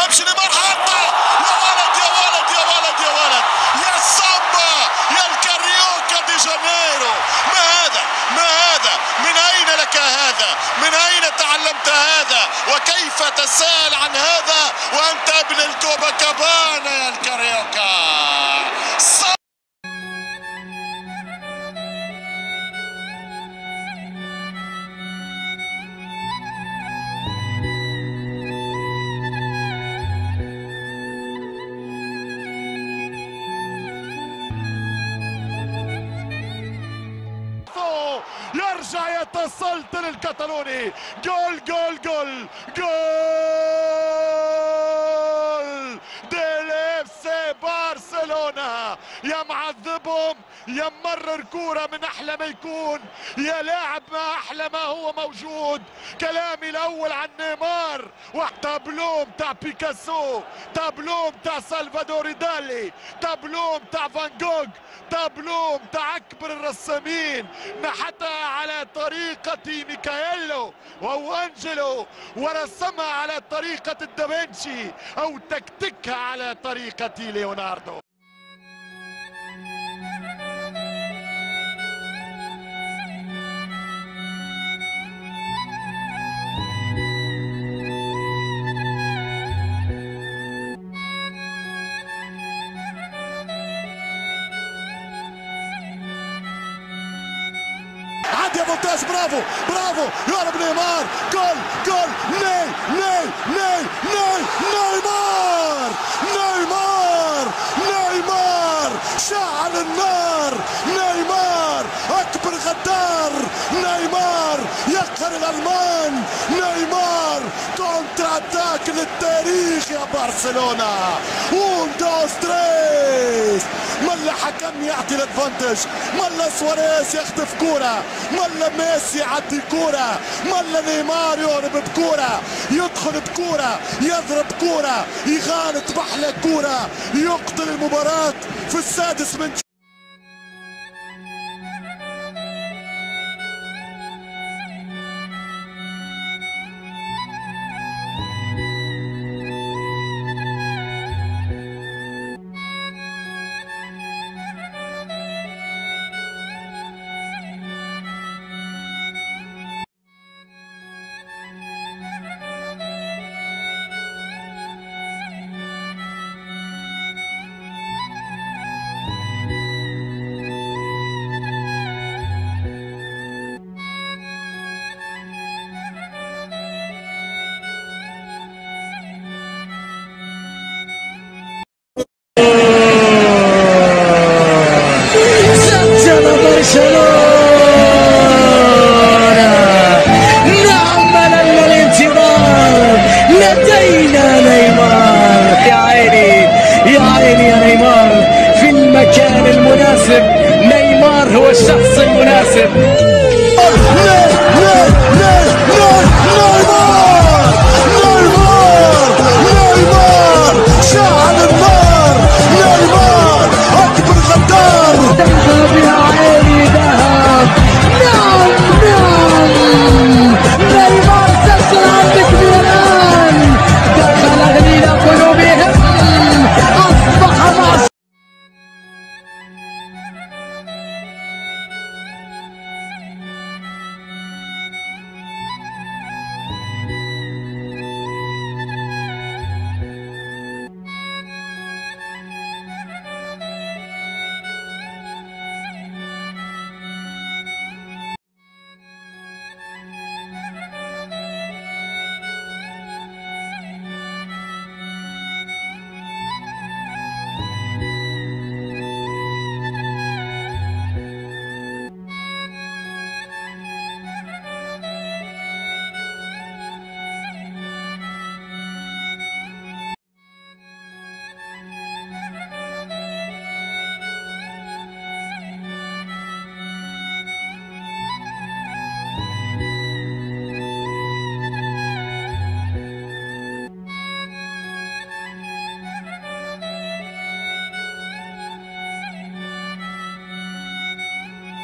تلعبش نيمار حاطة. يا ولد يا ولد يا ولد يا ولد يا سامبا يا الكاريوكا دي جانيرو. ما هذا ما هذا؟ من أين لك هذا؟ من أين تعلمت هذا؟ وكيف تسأل عن هذا وأنت ابن الكوبا كابانا يا الكاريوكا؟ يرجع يتسلطن الكتالوني. جول جول جول جول ديل اف سي برشلونة. يا معذبهم، يا مرر كورة من احلى ما يكون، يا لاعب ما احلى ما هو موجود. كلامي الاول عن نيمار، تابلو متاع بيكاسو، تابلو متاع سالفادور دالي، تابلو متاع فان جوغ، تابلو متاع اكبر الرسامين، نحتها على طريقة ميكايلو او انجلو ورسمها على طريقة الدافنشي او تكتيكها على طريقة ليوناردو. عدي مونتاج، برافو برافو يا نيمار. جول جول نيمار نيمار شعل النار. نيمار اكبر غدار، نيمار يقهر الالمان، نيمار كونتر اتاك للتاريخ يا برشلونة. 1 2 3 ملا حكم يعطي الادفانتج، ملا سواريز يخطف كورة، ملا ميسي يعدي كورة، ملا نيمار يهرب بكورة، يدخل بكورة، يضرب كورة، يغالط بحلى كورة، يقتل المباراة في السادس من